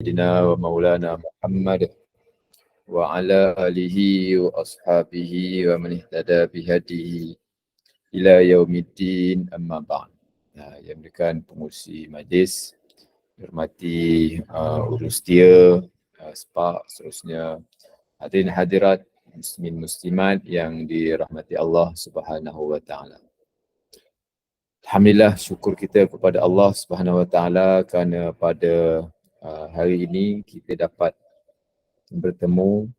سيدنا ومولانا محمد وعلى آله وأصحابه ومن اهتدى بهديه ila yaumiddin amma ba'd. Yang dekan pengurusi majlis, hormati urus dia, SPAK, seterusnya hadirin hadirat muslimin muslimat yang dirahmati Allah Subhanahu wa taala. Alhamdulillah, syukur kita kepada Allah Subhanahu wa taala kerana pada hari ini kita dapat bertemu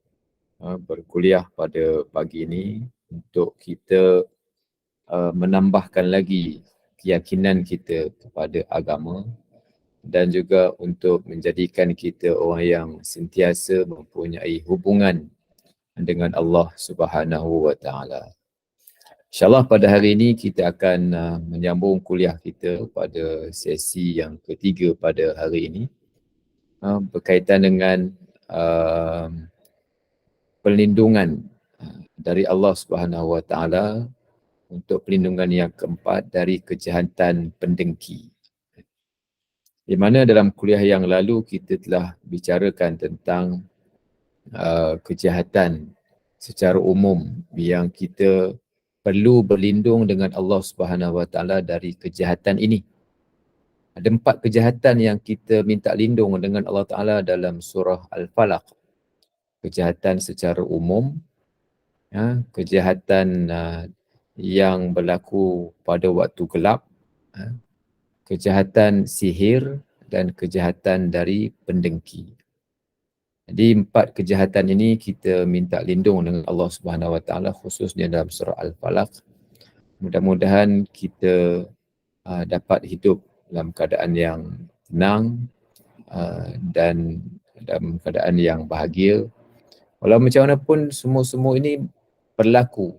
berkuliah pada pagi ini untuk kita menambahkan lagi keyakinan kita kepada agama dan juga untuk menjadikan kita orang yang sentiasa mempunyai hubungan dengan Allah Subhanahu wa taala. InsyaAllah pada hari ini kita akan menyambung kuliah kita pada sesi yang ketiga pada hari ini berkaitan dengan perlindungan dari Allah Subhanahu wa taala untuk perlindungan yang keempat dari kejahatan pendengki. Di mana dalam kuliah yang lalu kita telah bicarakan tentang kejahatan secara umum yang kita perlu berlindung dengan Allah Subhanahu wa taala dari kejahatan ini. Ada 4 kejahatan yang kita minta lindung dengan Allah Taala dalam surah Al-Falaq. Kejahatan secara umum, kejahatan yang berlaku pada waktu gelap, kejahatan sihir dan kejahatan dari pendengki. Jadi 4 kejahatan ini kita minta lindung dengan Allah Subhanahu wa taala khususnya dalam surah Al-Falaq. Mudah-mudahan kita dapat hidup dalam keadaan yang tenang dan dalam keadaan yang bahagia. Walau macam mana pun semua ini berlaku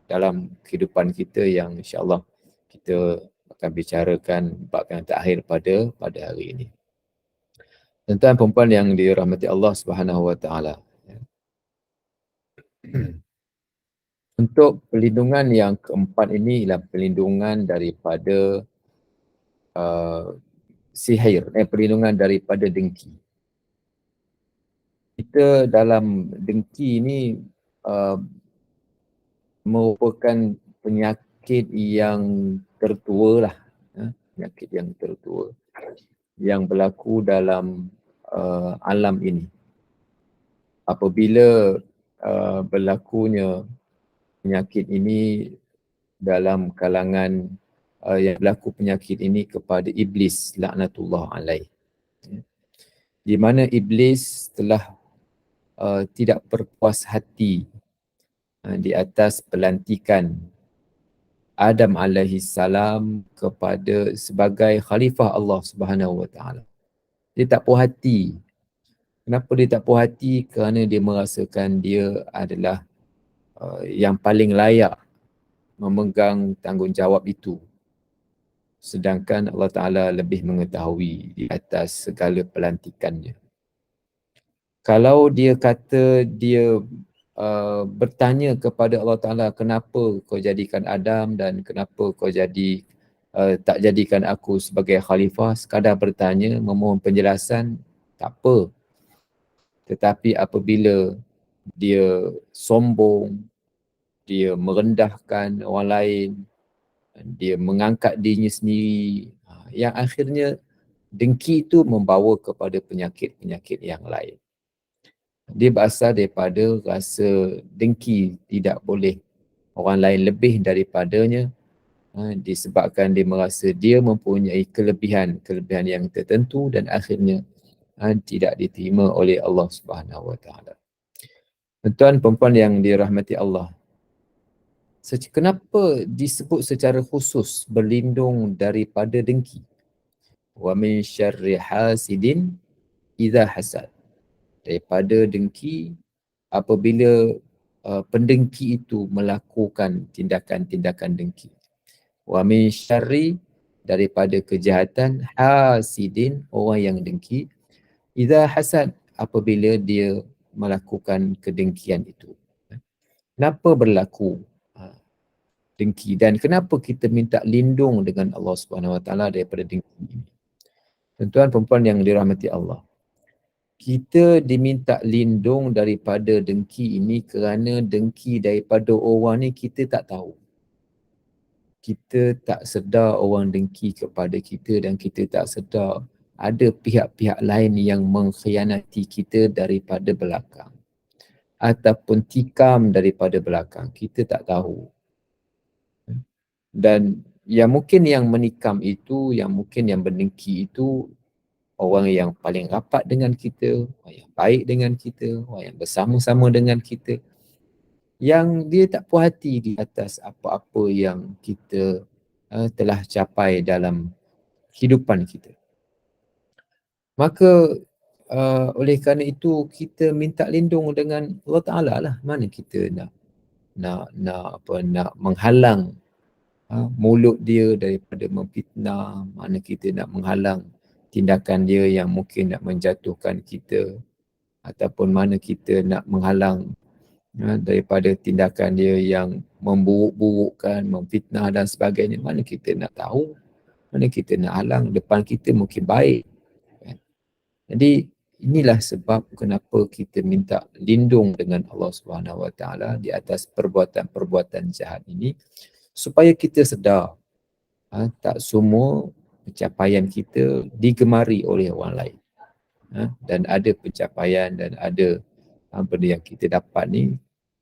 dalam kehidupan kita yang insya-Allah kita akan bicarakan bab yang terakhir pada hari ini. Tuan-tuan perempuan yang dirahmati Allah Subhanahu wa taala. Untuk perlindungan yang keempat ini ialah perlindungan daripada sihir, perlindungan daripada dengki. Kita dalam dengki ini merupakan penyakit yang tertua lah, penyakit yang tertua yang berlaku dalam alam ini. Apabila berlakunya penyakit ini dalam kalangan yang berlaku penyakit ini kepada iblis laknatullah alaih, di mana iblis telah tidak berpuas hati di atas pelantikan Adam alaihi salam kepada sebagai khalifah Allah Subhanahu wa taala. Dia tak puas hati. Kenapa dia tak puas hati? Kerana dia merasakan dia adalah yang paling layak memegang tanggungjawab itu. Sedangkan Allah Ta'ala lebih mengetahui di atas segala pelantikannya. Kalau dia kata dia bertanya kepada Allah Ta'ala, kenapa kau jadikan Adam dan kenapa kau tak jadikan aku sebagai khalifah, sekadar bertanya, memohon penjelasan, tak apa. Tetapi apabila dia sombong, dia merendahkan orang lain, dia mengangkat dirinya sendiri, yang akhirnya dengki itu membawa kepada penyakit-penyakit yang lain. Dia berasal daripada rasa dengki, tidak boleh orang lain lebih daripadanya, disebabkan dia merasa dia mempunyai kelebihan yang tertentu dan akhirnya tidak diterima oleh Allah Subhanahu wa taala. Tuan-tuan perempuan yang dirahmati Allah, kenapa disebut secara khusus berlindung daripada dengki? Wa min syarri hasidin idza hasad. Daripada dengki apabila pendengki itu melakukan tindakan-tindakan dengki. Wa min syarri, daripada kejahatan hasidin, orang yang dengki, idza hasad, apabila dia melakukan kedengkian itu. Kenapa berlaku dengki dan kenapa kita minta lindung dengan Allah Subhanahu wa taala daripada dengki ini? Tuan-tuan perempuan yang dirahmati Allah, kita diminta lindung daripada dengki ini kerana dengki daripada orang ni kita tak tahu. Kita tak sedar orang dengki kepada kita dan kita tak sedar ada pihak-pihak lain yang mengkhianati kita daripada belakang ataupun tikam daripada belakang. Kita tak tahu. Dan yang mungkin yang menikam itu, yang mungkin yang berdengki itu orang yang paling rapat dengan kita, orang yang baik dengan kita, orang yang bersama-sama dengan kita, yang dia tak puas hati di atas apa-apa yang kita telah capai dalam kehidupan kita. Maka oleh kerana itu kita minta lindung dengan Allah Ta'ala lah. Mana kita nak menghalang mulut dia daripada memfitnah, mana kita nak menghalang tindakan dia yang mungkin nak menjatuhkan kita, ataupun mana kita nak menghalang daripada tindakan dia yang memburuk-burukkan, memfitnah dan sebagainya. Mana kita nak tahu, mana kita nak halang, depan kita mungkin baik. Jadi inilah sebab kenapa kita minta lindung dengan Allah Subhanahu Wa Taala di atas perbuatan-perbuatan jahat ini, supaya kita sedar tak semua pencapaian kita digemari oleh orang lain. Dan ada pencapaian dan ada benda yang kita dapat ni,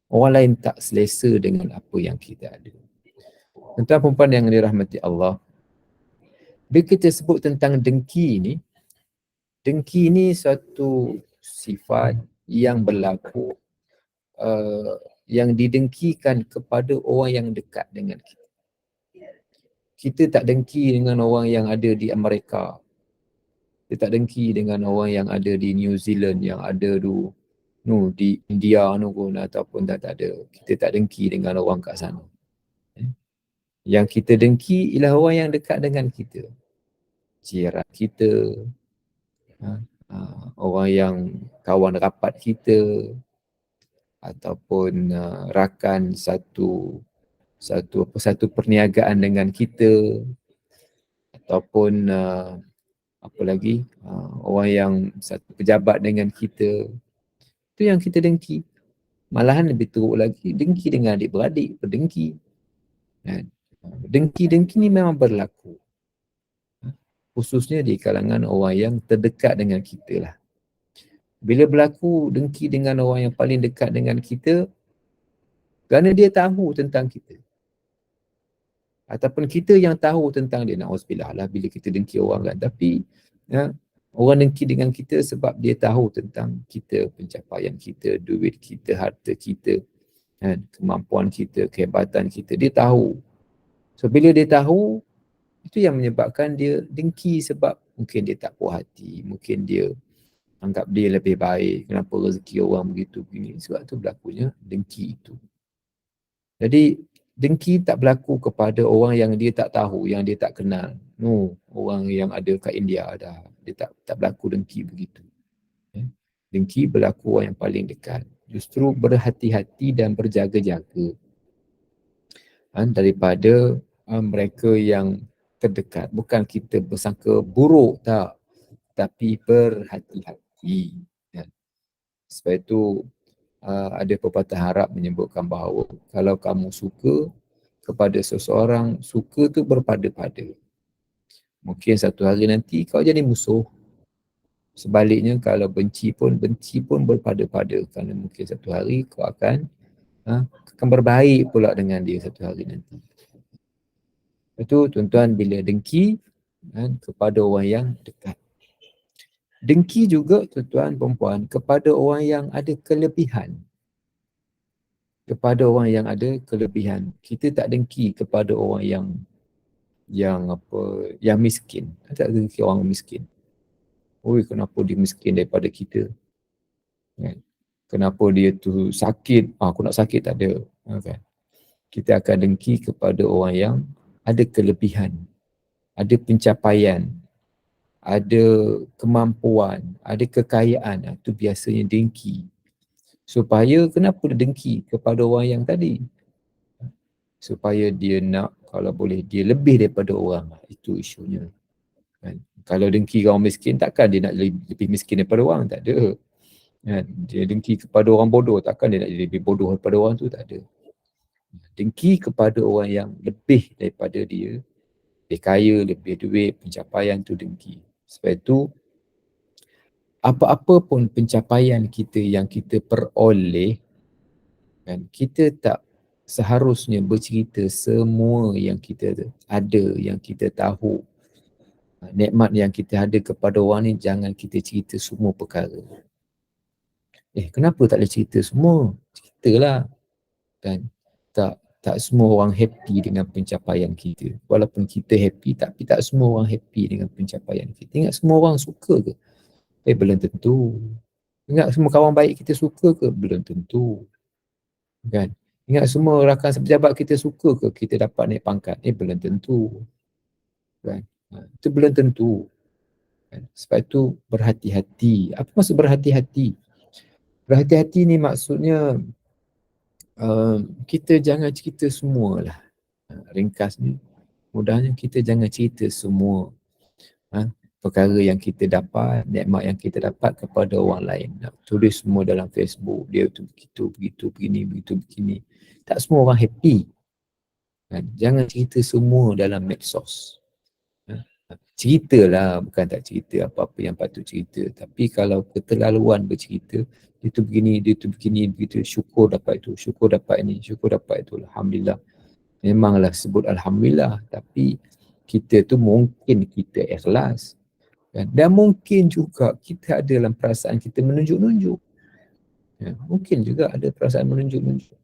orang lain tak selesa dengan apa yang kita ada. Tuan-tuan perempuan yang dirahmati Allah, bila kita sebut tentang dengki ni suatu sifat yang berlaku yang didengkikan kepada orang yang dekat dengan kita. Kita tak dengki dengan orang yang ada di Amerika. Kita tak dengki dengan orang yang ada di New Zealand, yang ada di India pun, ataupun tak ada. Kita tak dengki dengan orang kat sana. Yang kita dengki ialah orang yang dekat dengan kita. Jiran kita, orang yang kawan rapat kita, ataupun rakan satu perniagaan dengan kita, ataupun apa lagi, orang yang satu pejabat dengan kita. Itu yang kita dengki. Malahan lebih teruk lagi, dengki dengan adik-beradik, berdengki. Dengki-dengki ni memang berlaku. Khususnya di kalangan orang yang terdekat dengan kita lah. Bila berlaku dengki dengan orang yang paling dekat dengan kita, kerana dia tahu tentang kita. Ataupun kita yang tahu tentang dia, na'udzubillah lah bila kita dengki orang kan. Tapi orang dengki dengan kita sebab dia tahu tentang kita, pencapaian kita, duit kita, harta kita, kemampuan kita, kehebatan kita. Dia tahu. So bila dia tahu, itu yang menyebabkan dia dengki sebab mungkin dia tak puas hati, mungkin dia anggap dia lebih baik, kenapa rezeki orang begitu begini. Sebab tu berlakunya dengki itu. Jadi dengki tak berlaku kepada orang yang dia tak tahu, yang dia tak kenal. No, orang yang ada kat India dah, dia tak berlaku dengki begitu. Dengki berlaku orang yang paling dekat. Justru berhati-hati dan berjaga-jaga daripada mereka yang terdekat. Bukan kita bersangka buruk, tak. Tapi berhati-hati. Sebab itu ada pepatah Arab menyebutkan bahawa kalau kamu suka kepada seseorang, suka tu berpada-pada. Mungkin satu hari nanti kau jadi musuh. Sebaliknya kalau benci pun berpada-pada, kerana mungkin satu hari kau akan berbaik pula dengan dia satu hari nanti. Itu tuan-tuan, bila dengki kepada orang yang dekat. Dengki juga tuan-tuan perempuan kepada orang yang ada kelebihan. Kepada orang yang ada kelebihan. Kita tak dengki kepada orang yang miskin. Tak dengki orang miskin. Oi, kenapa dia miskin daripada kita? Kenapa dia tu sakit? Aku nak sakit tak ada. Kan? Kita akan dengki kepada orang yang ada kelebihan, ada pencapaian, ada kemampuan, ada kekayaan. Itu biasanya dengki. Supaya kenapa dia dengki kepada orang yang tadi? Supaya dia nak, kalau boleh, dia lebih daripada orang. Itu isunya. Kan? Kalau dengki orang miskin, takkan dia nak lebih miskin daripada orang, tak ada. Kan? Dia dengki kepada orang bodoh, takkan dia nak jadi lebih bodoh daripada orang tu, tak ada. Dengki kepada orang yang lebih daripada dia, lebih kaya, lebih duit, pencapaian tu dengki. Sebab itu, apa-apa pun pencapaian kita yang kita peroleh, kan, kita tak seharusnya bercerita semua yang kita ada, yang kita tahu. Nikmat yang kita ada kepada orang ni, jangan kita cerita semua perkara. Kenapa tak boleh cerita semua? Ceritalah. Kan? Tak semua orang happy dengan pencapaian kita. Walaupun kita happy, tapi tak semua orang happy dengan pencapaian kita. Ingat semua orang suka ke? Belum tentu. Ingat semua kawan baik kita suka ke? Belum tentu. Kan? Ingat semua rakan sepejabat kita suka ke kita dapat naik pangkat? Belum tentu. Kan? Itu belum tentu. Kan? Sebab itu berhati-hati. Apa maksud berhati-hati? Berhati-hati ni maksudnya kita jangan cerita semualah. Ringkas ni, mudahnya kita jangan cerita semua perkara yang kita dapat, nikmat yang kita dapat kepada orang lain. Nak tulis semua dalam Facebook, dia tu begitu, begini, begitu, begini. Tak semua orang happy. Kan? Jangan cerita semua dalam medsos. Ceritalah, bukan tak cerita apa-apa yang patut cerita. Tapi kalau keterlaluan bercerita, dia tu begini, dia tu begini, begitu, syukur dapat itu, syukur dapat ini, syukur dapat itu, Alhamdulillah. Memanglah sebut Alhamdulillah, tapi kita tu mungkin kita ikhlas. Dan mungkin juga kita ada dalam perasaan kita menunjuk-nunjuk. Mungkin juga ada perasaan menunjuk-nunjuk.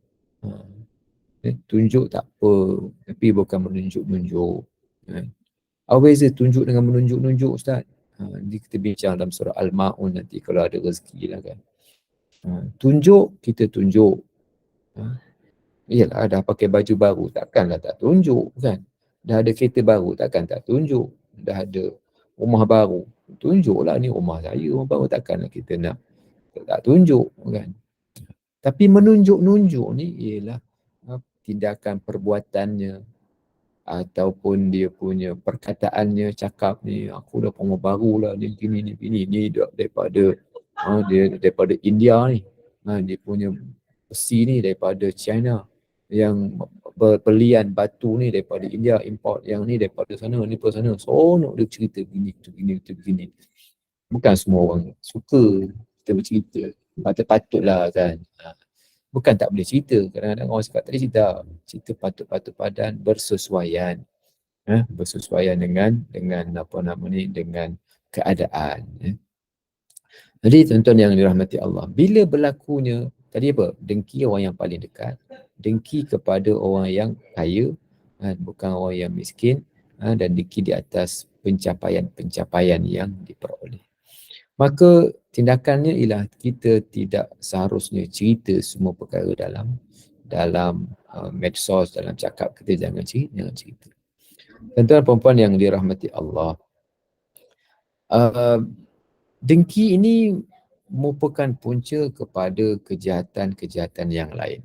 Tunjuk tak apa, tapi bukan menunjuk-nunjuk. Apa beza tunjuk dengan menunjuk-nunjuk, Ustaz? Nanti kita bincang dalam surah Al-Ma'un nanti kalau ada rezeki lah kan. Tunjuk, kita tunjuk. Yalah, dah pakai baju baru, takkanlah tak tunjuk kan. Dah ada kereta baru, takkan tak tunjuk. Dah ada rumah baru, tunjuklah ni rumah saya, rumah baru, takkanlah kita nak tak tunjuk kan. Tapi menunjuk-nunjuk ni ialah tindakan perbuatannya ataupun dia punya perkataannya, cakap ni, aku dah rumah baru lah, ni begini, ni daripada daripada India ni, dia punya besi ni daripada China, yang berlian batu ni daripada India, import yang ni daripada sana, ni daripada sana. Seronok dia cerita begini. Bukan semua orang suka kita bercerita. Patut-patutlah kan. Bukan tak boleh cerita. Kadang-kadang orang cakap tak boleh cerita. Cerita patut-patut padan, bersesuaian. Bersesuaian dengan apa nama ni, dengan keadaan. Jadi tuan-tuan yang dirahmati Allah, bila berlakunya tadi apa? Dengki orang yang paling dekat, dengki kepada orang yang kaya, bukan orang yang miskin, dan dengki di atas pencapaian-pencapaian yang diperoleh. Maka tindakannya ialah kita tidak seharusnya cerita semua perkara dalam medsos, dalam cakap kita, jangan cerita. Tuan-tuan perempuan yang dirahmati Allah, dengki ini merupakan punca kepada kejahatan-kejahatan yang lain.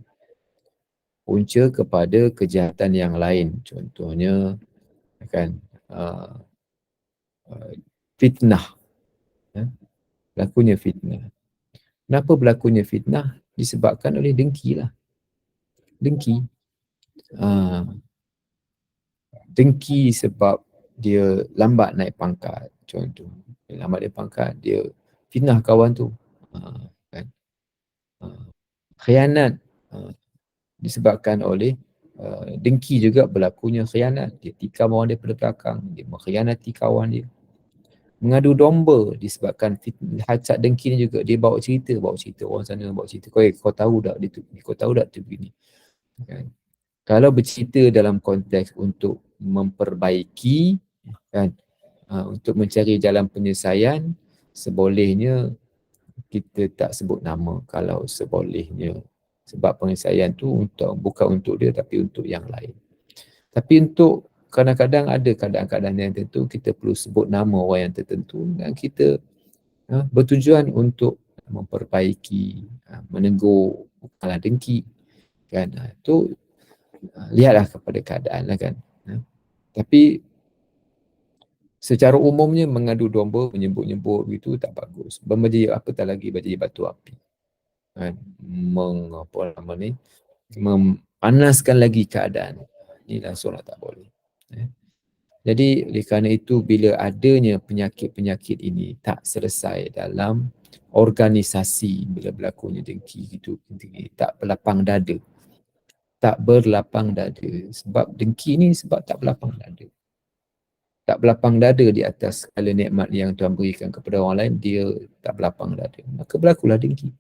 Punca kepada kejahatan yang lain. Contohnya, kan, fitnah. Berlakunya fitnah. Kenapa berlakunya fitnah? Disebabkan oleh dengki lah. Dengki. Dengki sebab dia lambat naik pangkat. Contoh, dia lambat naik pangkat, dia fitnah kawan tu. Kan? Khianat disebabkan oleh dengki juga berlakunya khianat. Dia tikam orang daripada belakang, dia mengkhianati kawan dia. Mengadu domba disebabkan hasad dengki ni juga, dia bawa cerita orang sana, bawa cerita, kau tahu tak dia tu, kau tahu tak tu begini. Kan? Kalau bercerita dalam konteks untuk memperbaiki, kan, untuk mencari jalan penyelesaian, sebolehnya kita tak sebut nama kalau sebolehnya. Sebab penyelesaian tu bukan untuk dia tapi untuk yang lain. Tapi untuk kadang-kadang ada keadaan-keadaan yang tertentu kita perlu sebut nama orang yang tertentu dan kita bertujuan untuk memperbaiki, menegur, bukanlah dengki. Kan? Itu lihatlah kepada keadaan lah kan. Tapi Secara umumnya mengadu domba, menyebut-nyebut gitu tak bagus. Bermenjadi apatah lagi menjadi batu api. Kan? Apa nama ni? Memanaskan lagi keadaan. Inilah solat tak boleh. Jadi oleh kerana itu bila adanya penyakit-penyakit ini tak selesai dalam organisasi bila berlakunya dengki gitu, tak berlapang dada. Tak berlapang dada. Sebab dengki ni sebab tak berlapang dada. Tak berlapang dada di atas segala nikmat yang Tuhan berikan kepada orang lain, dia tak berlapang dada. Maka berlakulah dengki.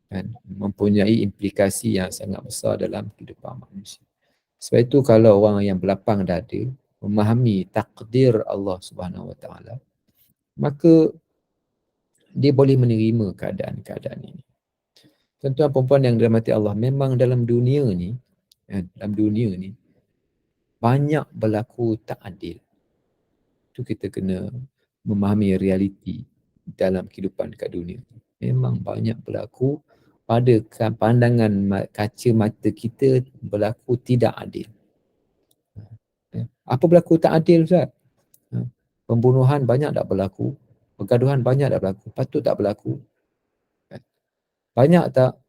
Kan? Mempunyai implikasi yang sangat besar dalam kehidupan manusia. Sebab itu kalau orang yang berlapang dada, memahami takdir Allah Subhanahu Wa Taala, maka dia boleh menerima keadaan-keadaan ini. Tuan-tuan perempuan yang dirahmati Allah, memang dalam dunia ni, banyak berlaku tak adil. Itu kita kena memahami realiti dalam kehidupan dekat dunia. Memang banyak berlaku pada pandangan kaca mata kita berlaku tidak adil. Apa berlaku tak adil, Ustaz? Pembunuhan banyak tak berlaku? Pergaduhan banyak tak berlaku? Patut tak berlaku? Banyak tak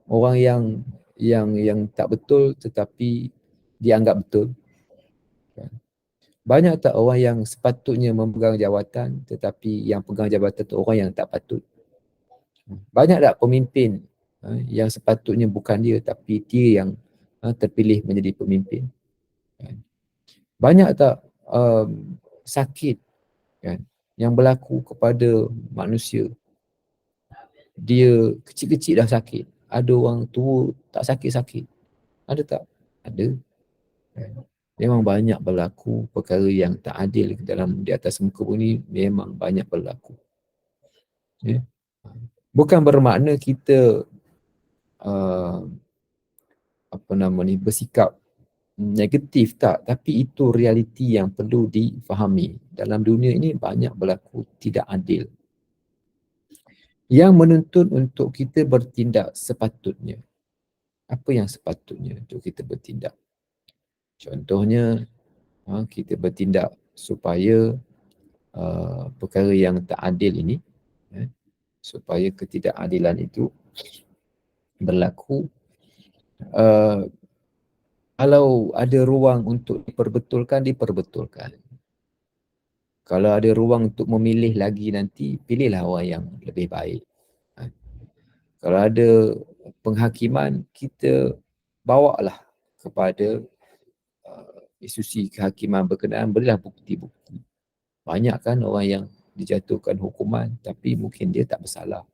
orang yang tak betul tetapi dianggap betul? Banyak tak orang yang sepatutnya memegang jawatan tetapi yang pegang jawatan tu orang yang tak patut? Banyak tak pemimpin yang sepatutnya bukan dia tapi dia yang terpilih menjadi pemimpin? Banyak tak sakit kan yang berlaku kepada manusia? Dia kecil-kecil dah sakit. Ada orang tua tak sakit-sakit. Ada tak? Ada. Memang banyak berlaku perkara yang tak adil dalam di atas muka bumi, memang banyak berlaku. Ya. Bukan bermakna kita bersikap negatif, tak, tapi itu realiti yang perlu difahami. Dalam dunia ini banyak berlaku tidak adil yang menuntut untuk kita bertindak sepatutnya. Apa yang sepatutnya untuk kita bertindak? Contohnya, kita bertindak supaya perkara yang tak adil ini, supaya ketidakadilan itu berlaku. Kalau ada ruang untuk diperbetulkan. Kalau ada ruang untuk memilih lagi nanti, pilihlah orang yang lebih baik. Kalau ada penghakiman, kita bawalah kepada institusi kehakiman berkenaan, berilah bukti-bukti. Banyak kan orang yang dijatuhkan hukuman tapi mungkin dia tak bersalah.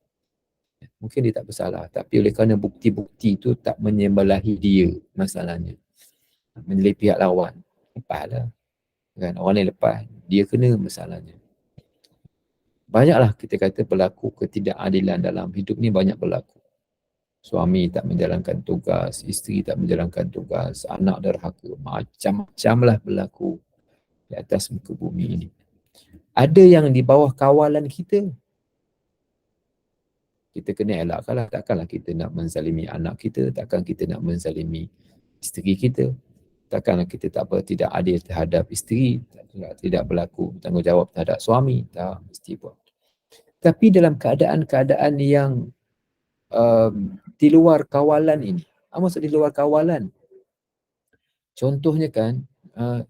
Mungkin dia tak bersalah tapi oleh kerana bukti-bukti itu tak menyembelahi dia, masalahnya. Menilai pihak lawan, lepaslah. Kan? Orang lain lepas, dia kena masalahnya. Banyaklah kita kata berlaku ketidakadilan dalam hidup ni, banyak berlaku. Suami tak menjalankan tugas, isteri tak menjalankan tugas, anak derhaka, macam-macam lah berlaku di atas muka bumi ini. Ada yang di bawah kawalan kita. Kita kena elakkanlah, takkanlah kita nak menzalimi anak kita, takkan kita nak menzalimi isteri kita. Takkanlah kita tidak adil terhadap isteri, tidak berlaku tanggungjawab terhadap suami, tak mesti buat. Tapi dalam keadaan-keadaan yang di luar kawalan ini, maksud di luar kawalan, contohnya kan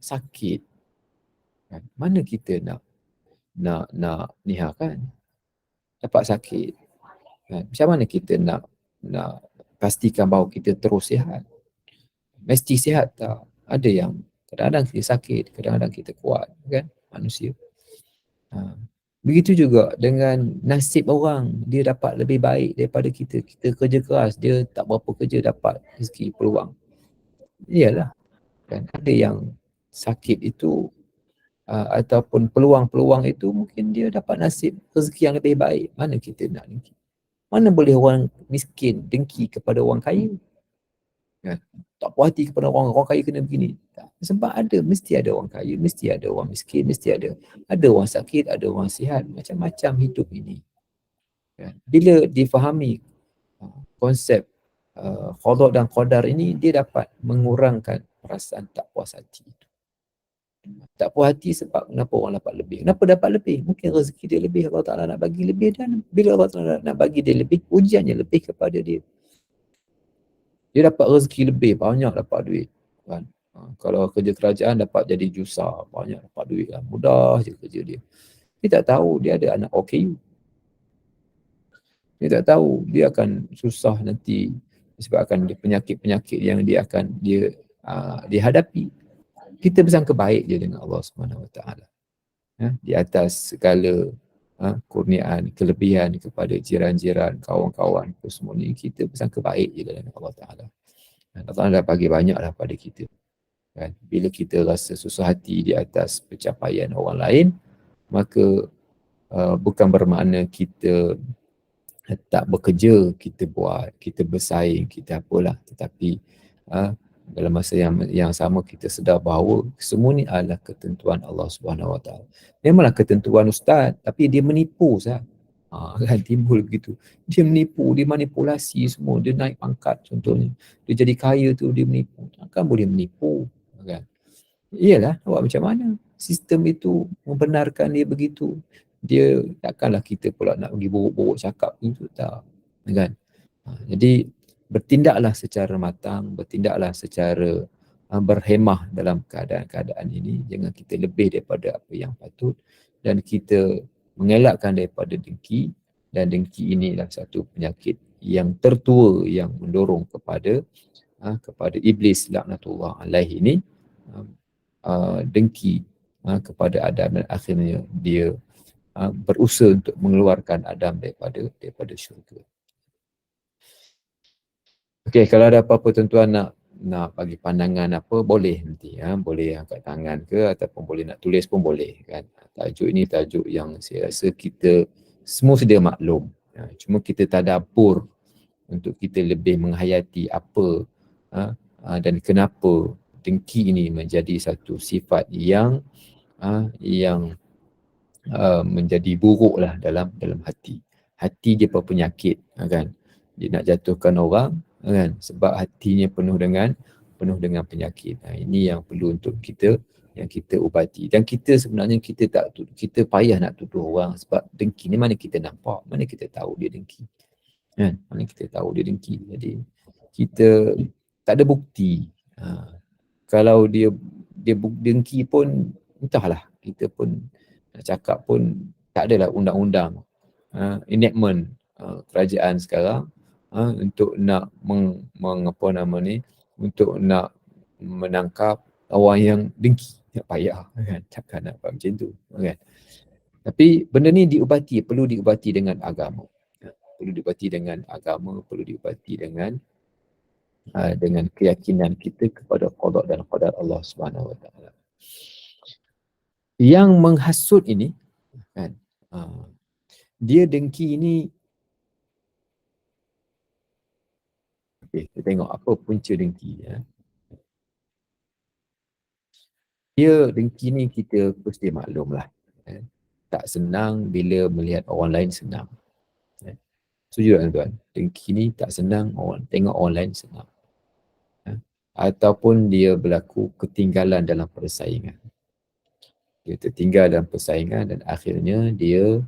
sakit, kan? Mana kita nak nihakan? Dapat sakit, kan? Macam mana kita nak pastikan bahawa kita terus sihat? Mesti sihat tak? Ada yang kadang-kadang kita sakit, kadang-kadang kita kuat, kan, manusia. Begitu juga dengan nasib orang, dia dapat lebih baik daripada kita. Kita kerja keras, dia tak berapa kerja dapat rezeki, peluang. Iyalah, kan, ada yang sakit itu ataupun peluang-peluang itu mungkin dia dapat nasib rezeki yang lebih baik. Mana kita nak dengki? Mana boleh orang miskin dengki kepada orang kaya? Kan? Tak puas hati kepada orang kaya kena begini. Tak. Sebab mesti ada orang kaya, mesti ada orang miskin, mesti ada orang sakit, ada orang sihat, macam-macam hidup ini. Kan? Bila difahami konsep qada dan qadar ini, dia dapat mengurangkan perasaan tak puas hati itu. Tak puas hati sebab kenapa orang dapat lebih. Kenapa dapat lebih? Mungkin rezeki dia lebih, Allah Ta'ala nak bagi lebih, dan bila Allah Ta'ala nak bagi dia lebih, ujiannya lebih kepada dia. Dia dapat rezeki lebih, banyak dapat duit. Kan? Kalau kerja kerajaan dapat jadi jusar, banyak dapat duit lah. Mudah je kerja dia. Dia tak tahu dia ada anak OKU. Dia tak tahu dia akan susah nanti disebabkan penyakit-penyakit yang dia hadapi. Kita bersangka baik je dengan Allah Subhanahu Wa Taala. Di atas segala kurniaan, kelebihan kepada jiran-jiran, kawan-kawan, semua ni kita bersangka baik je dengan Allah Taala. Allah Taala dah bagi banyak lah pada kita. Kan? Bila kita rasa susah hati di atas pencapaian orang lain, maka bukan bermakna kita tak bekerja, kita buat, kita bersaing, kita apalah, tetapi dalam masa yang sama kita sedar bahawa semua ni adalah ketentuan Allah Subhanahu Wa Taala. Memanglah ketentuan ustaz, tapi dia menipu sah. Kan timbul begitu. Dia menipu, dia manipulasi semua, dia naik pangkat contohnya. Dia jadi kaya tu dia menipu. Takkan boleh menipu, kan? Iyalah, awak macam mana? Sistem itu membenarkan dia begitu. Dia takkanlah kita pula nak pergi buruk-buruk cakap gitu, tak. Kan? Jadi bertindaklah secara matang, bertindaklah secara berhemah dalam keadaan-keadaan ini. Jangan kita lebih daripada apa yang patut, dan kita mengelakkan daripada dengki, dan dengki inilah satu penyakit yang tertua yang mendorong kepada iblis laknatullah alaihi ini, dengki kepada Adam, dan akhirnya dia berusaha untuk mengeluarkan Adam daripada syurga. Okey, kalau ada apa-apa tuan-tuan nak bagi pandangan apa, boleh nanti boleh angkat tangan ke, ataupun boleh nak tulis pun boleh, kan. Tajuk ini tajuk yang saya rasa kita semua sedia maklum. Cuma kita tadabbur untuk kita lebih menghayati apa dan kenapa dengki ini menjadi satu sifat yang menjadi buruk lah dalam hati. Hati dia penyakit, kan. Dia nak jatuhkan orang, kan, sebab hatinya penuh dengan penyakit. Ini yang perlu untuk kita ubati. Dan kita sebenarnya kita payah nak tuduh orang sebab dengki ni mana kita nampak, mana kita tahu dia dengki. Kan? Mana kita tahu dia dengki. Jadi kita tak ada bukti. Kalau dia dengki pun entahlah, kita pun nak cakap pun tak adalah undang-undang enactment kerajaan sekarang untuk nak untuk nak menangkap orang yang dengki. Tak payah, kan? Takkan nak buat macam tu, kan? Tapi benda ni perlu diubati dengan agama. Perlu diubati dengan agama, perlu diubati dengan keyakinan kita kepada qada dan qadar Allah Subhanahu Wa Taala. Yang menghasut ini, kan, dia dengki ini. Okay, kita tengok apa punca dengki. Dia dengki ni kita mesti maklum lah. Tak senang bila melihat orang lain senang. Setuju tak tuan-tuan? Dengki ni tak senang tengok orang lain senang. Ataupun dia berlaku ketinggalan dalam persaingan. Dia tertinggal dalam persaingan dan akhirnya dia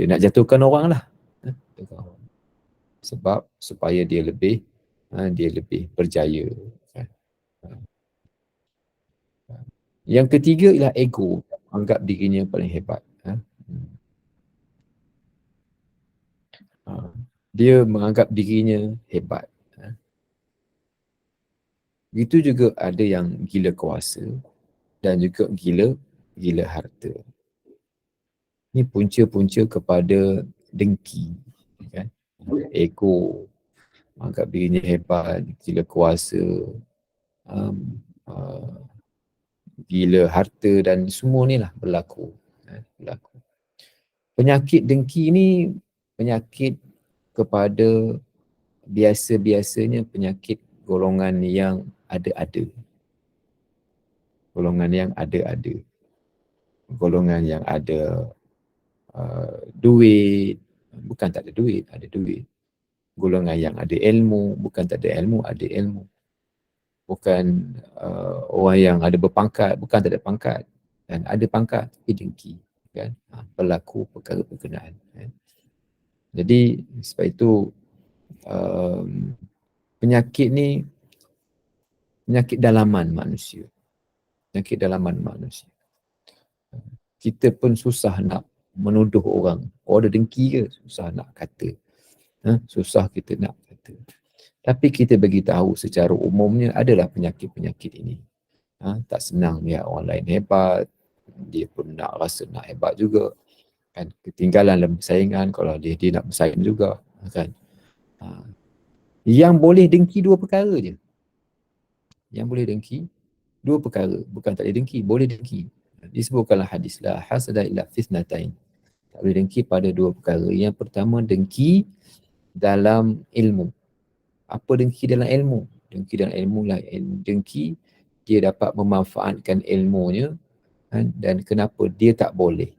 nak jatuhkan orang lah. Sebab supaya dia lebih berjaya. Yang ketiga ialah ego, anggap dirinya paling hebat. Dia menganggap dirinya hebat. Itu juga ada yang gila kuasa dan juga gila harta. Ini punca-punca kepada dengki, kan? Ego, menganggap dirinya hebat, gila kuasa, gila harta, dan semua ni lah berlaku. Penyakit dengki ni penyakit kepada biasa-biasanya penyakit golongan yang ada-ada. Golongan yang ada-ada. Golongan yang ada duit, bukan tak ada duit, ada duit. Golongan yang ada ilmu, bukan tak ada ilmu, ada ilmu. bukan orang yang ada berpangkat, bukan tak ada pangkat, dan ada pangkat tapi dengki, kan, berlaku perkara berkenaan, kan. Jadi sebab itu penyakit ni penyakit dalaman manusia, penyakit dalaman manusia. Kita pun susah nak menuduh orang, ada dengki ke, susah nak kata, susah kita nak kata. Tapi kita bagi tahu secara umumnya adalah penyakit-penyakit ini. Tak senang lihat orang lain hebat, dia pun nak rasa nak hebat juga, kan. Ketinggalan dalam persaingan kalau dia nak bersaing juga, kan. Yang boleh dengki dua perkara je. Yang boleh dengki dua perkara, bukan tak boleh dengki, boleh dengki. Disebutkanlah hadis, la hasada illa fitnatain. Tak boleh dengki pada dua perkara. Yang pertama, dengki dalam ilmu. Apa dengki dalam ilmu? Dengki dalam ilmu lah, dengki dia dapat memanfaatkan ilmunya, kan? Dan kenapa dia tak boleh?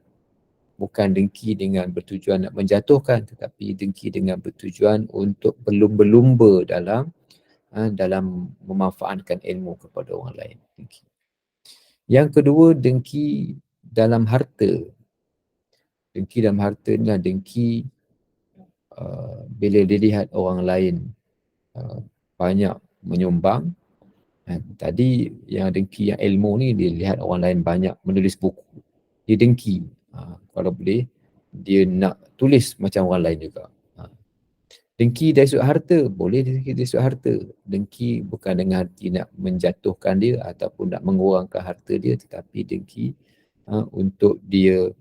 Bukan dengki dengan bertujuan nak menjatuhkan, tetapi dengki dengan bertujuan untuk berlumba-lumba dalam memanfaatkan ilmu kepada orang lain. Dengki. Yang kedua, dengki dalam harta. Dengki dalam harta ni lah dengki bila dilihat orang lain banyak menyumbang. Tadi yang dengki yang ilmu ni, dia lihat orang lain banyak menulis buku, dia dengki. Kalau boleh dia nak tulis macam orang lain juga. Dengki dari sudut harta, boleh dengki dari sudut harta. Dengki bukan dengan arti nak menjatuhkan dia ataupun nak mengurangkan harta dia, tetapi dengki untuk dia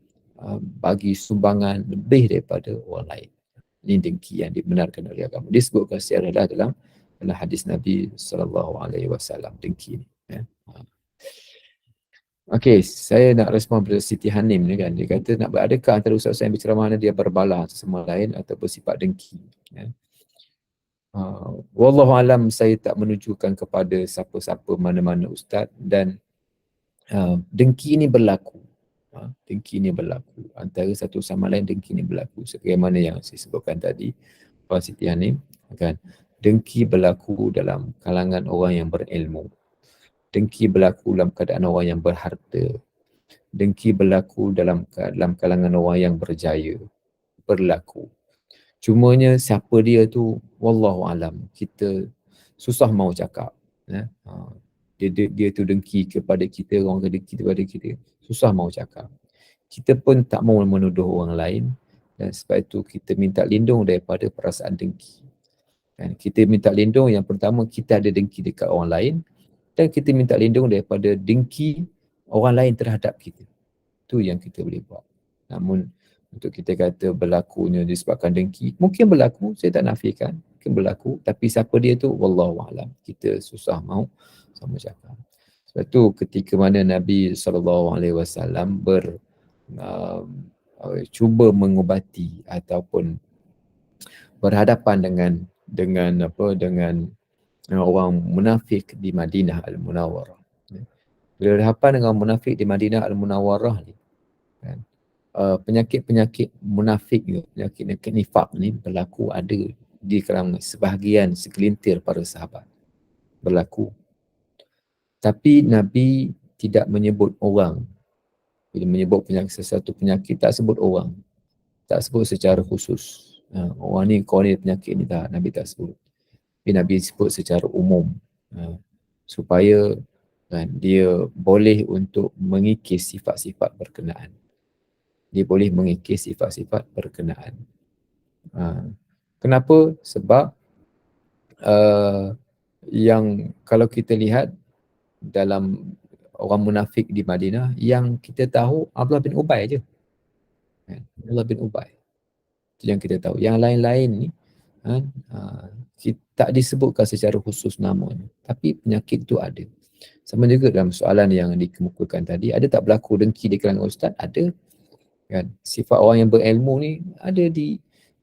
bagi sumbangan lebih daripada orang lain. Ini dengki yang dibenarkan oleh agama. Disebutkan secara dalam hadis Nabi SAW, dengki ni. Okey, saya nak respon pada Siti Hanim ni, kan. Dia kata, adakah antara ustaz-ustaz yang berceramah dia berbalah sama lain atau bersifat dengki? Wallahualam, saya tak menunjukkan kepada siapa-siapa, mana-mana ustaz, dan dengki ni berlaku. Dengki ni berlaku antara satu sama lain, dengki ni berlaku sebagaimana yang saya sebutkan tadi, Puan Siti Hanim, kan. Dengki berlaku dalam kalangan orang yang berilmu. Dengki berlaku dalam keadaan orang yang berharta. Dengki berlaku dalam kalangan orang yang berjaya. Berlaku. Cumanya siapa dia tu, wallahualam, kita susah mau cakap. Dia tu dengki kepada kita, orang dengki kepada kita, susah mau cakap. Kita pun tak mau menuduh orang lain, dan sebab itu kita minta lindung daripada perasaan dengki. Dan kita minta lindung, yang pertama, kita ada dengki dekat orang lain, dan kita minta lindung daripada dengki orang lain terhadap kita. Itu yang kita boleh buat. Namun untuk kita kata berlakunya disebabkan dengki, mungkin berlaku, saya tak nafikan, mungkin berlaku, tapi siapa dia tu, wallahualam, kita susah mau sama cakap. Sebab tu ketika mana Nabi SAW cuba mengubati ataupun berhadapan dengan orang munafik di Madinah Al-Munawwarah. Bila berhadapan dengan munafik di Madinah Al-Munawwarah ni, kan, penyakit-penyakit munafik, penyakit nifak ni berlaku, ada di kalangan sebahagian segelintir para sahabat, berlaku. Tapi Nabi tidak menyebut orang. Bila menyebut sesuatu penyakit, tak sebut orang, tak sebut secara khusus. Orang ni, kau ni penyakit ni, tak, Nabi tak sebut. Tapi Nabi sebut secara umum, supaya, kan, dia boleh untuk mengikis sifat-sifat berkenaan. Dia boleh mengikis sifat-sifat berkenaan. Kenapa? Sebab yang kalau kita lihat dalam orang munafik di Madinah, yang kita tahu Abdullah bin Ubay je. Abdullah bin Ubay. Itu yang kita tahu. Yang lain-lain ni tak disebutkan secara khusus namanya, tapi penyakit tu ada. Sama juga dalam soalan yang dikemukakan tadi, ada tak berlaku dengki di kalangan ustaz? Ada, kan. Sifat orang yang berilmu ni ada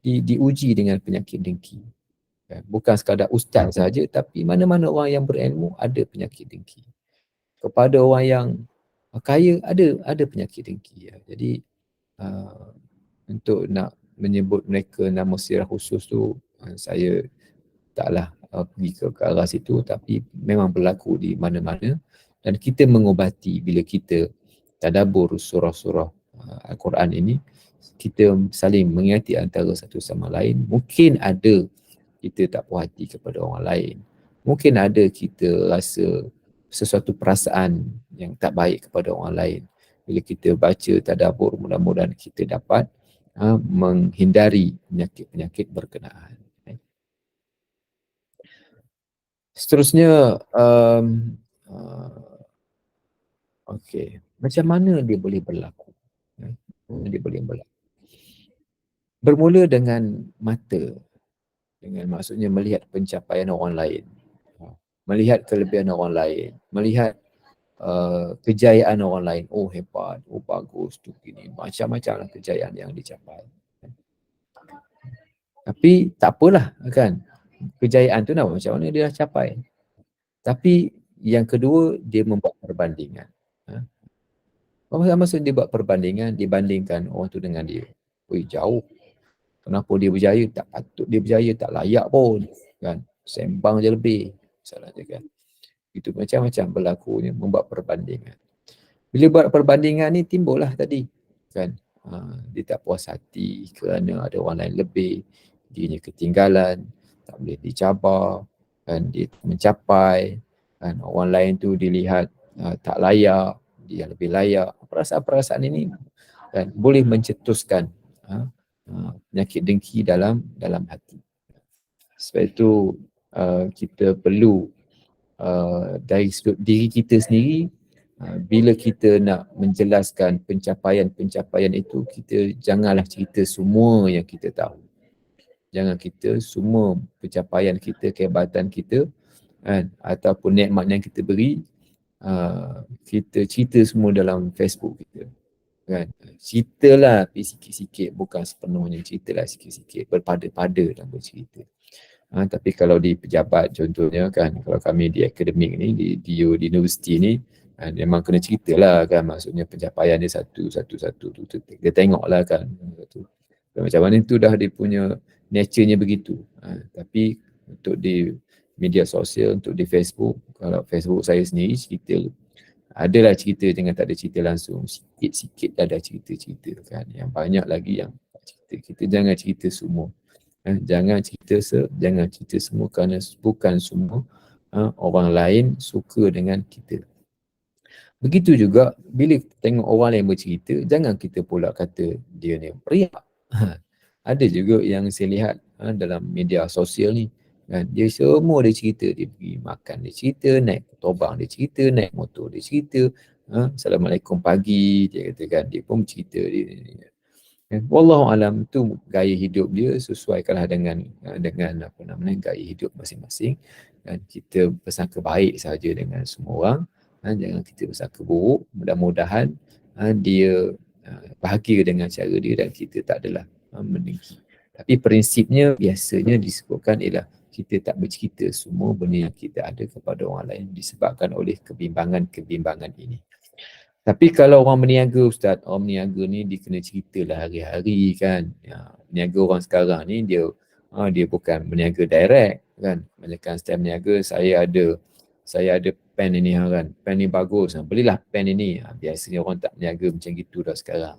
diuji dengan penyakit dengki, kan. Bukan sekadar ustaz saja, tapi mana-mana orang yang berilmu ada penyakit dengki. Kepada orang yang kaya ada penyakit dengki. Jadi untuk nak menyebut mereka nama secara khusus tu, saya taklah pergi ke arah situ, tapi memang berlaku di mana-mana dan kita mengubati bila kita tadabbur surah-surah Al-Quran ini, kita saling mengingati antara satu sama lain. Mungkin ada kita tak puas hati kepada orang lain, mungkin ada kita rasa sesuatu perasaan yang tak baik kepada orang lain. Bila kita baca tadabbur, mudah-mudahan kita dapat menghindari penyakit-penyakit berkenaan. Seterusnya, okey, macam mana dia boleh berlaku? Dia boleh berlaku. Bermula dengan mata, dengan maksudnya melihat pencapaian orang lain, melihat kelebihan orang lain, melihat kejayaan orang lain. Oh hebat, oh bagus tu gini, macam-macam lah kejayaan yang dicapai. Tapi tak apalah kan, kejayaan tu nak macam mana dia dah capai. Tapi yang kedua, dia membuat perbandingan. Maksud dia buat perbandingan, dibandingkan orang tu dengan dia. Oi jauh. Kenapa dia berjaya? Tak patut dia berjaya, tak layak pun. Kan? Sembang je lebih. Salah je kan. Itu macam-macam berlakunya, membuat perbandingan. Bila buat perbandingan ni timbullah tadi. Kan? Dia tak puas hati kerana ada orang lain lebih. Dia ketinggalan, tak boleh dicabar. Kan? Dia mencapai. Kan? Orang lain tu dilihat tak layak, dia lebih layak. Perasaan-perasaan ini kan, boleh mencetuskan penyakit dengki dalam hati. Sebab itu kita perlu dari sudut diri kita sendiri, bila kita nak menjelaskan pencapaian-pencapaian itu, kita janganlah cerita semua yang kita tahu. Jangan kita semua pencapaian kita, kehebatan kita kan, ataupun nikmat yang kita beri, kita cerita semua dalam Facebook kita. Kan? Ceritalah tapi sikit-sikit, bukan sepenuhnya, ceritalah sikit-sikit, berpada-pada dalam bercerita. Tapi kalau di pejabat contohnya kan, kalau kami di akademik ni, di universiti ni, memang kena ceritalah kan, maksudnya pencapaian dia satu-satu tu dia tengoklah kan. Macam mana tu dah dia punya nature-nya begitu. Tapi untuk di media sosial, untuk di Facebook, kalau Facebook saya sendiri cerita, adalah cerita dengan tak ada cerita langsung, sikit-sikit ada cerita-cerita kan, yang banyak lagi yang tak cerita. Kita jangan cerita semua, jangan cerita semua kerana bukan semua orang lain suka dengan kita. Begitu juga bila tengok orang lain bercerita, jangan kita pula kata dia ni periak. Ada juga yang saya lihat dalam media sosial ni, kan, dia semua dia cerita, dia pergi makan, dia cerita, naik tobang dia cerita, naik motor dia cerita, Assalamualaikum pagi, dia katakan, dia pun cerita dia. Wallahualam, itu gaya hidup dia, sesuaikanlah dengan apa namanya, gaya hidup masing-masing. Dan kita bersangka baik saja dengan semua orang, jangan kita bersangka buruk. Mudah-mudahan dia bahagia dengan cara dia dan kita tak adalah mendengki. Tapi prinsipnya biasanya disebutkan ialah kita tak bercerita semua benda yang kita ada kepada orang lain disebabkan oleh kebimbangan ini. Tapi kalau orang berniaga, Ustaz, orang berniaga ni dia kena ceritalah hari-hari kan. Berniaga orang sekarang ni dia bukan berniaga direct kan. Macam setiap berniaga, saya ada pen ini kan. Pen ni bagus, belilah pen ini. Biasanya orang tak berniaga macam gitu dah sekarang.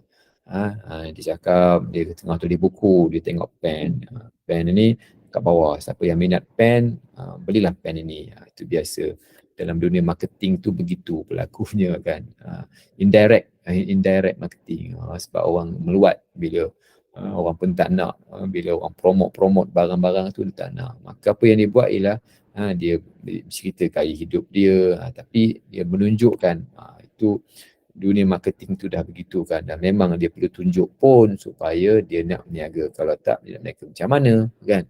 Dia cakap, dia tengah tulis buku, dia tengok pen. Pen ini kat bawah, siapa yang minat pen, belilah pen ini. Itu biasa. Dalam dunia marketing tu begitu berlakunya kan. Indirect marketing. Sebab orang meluat bila orang pun tak nak, bila orang promote barang-barang tu dia tak nak. Maka apa yang dia buat ialah dia cerita gaya hidup dia, tapi dia menunjukkan itu dunia marketing tu dah begitu kan, dan memang dia perlu tunjuk pun supaya dia nak berniaga. Kalau tak, dia nak berniaga macam mana kan.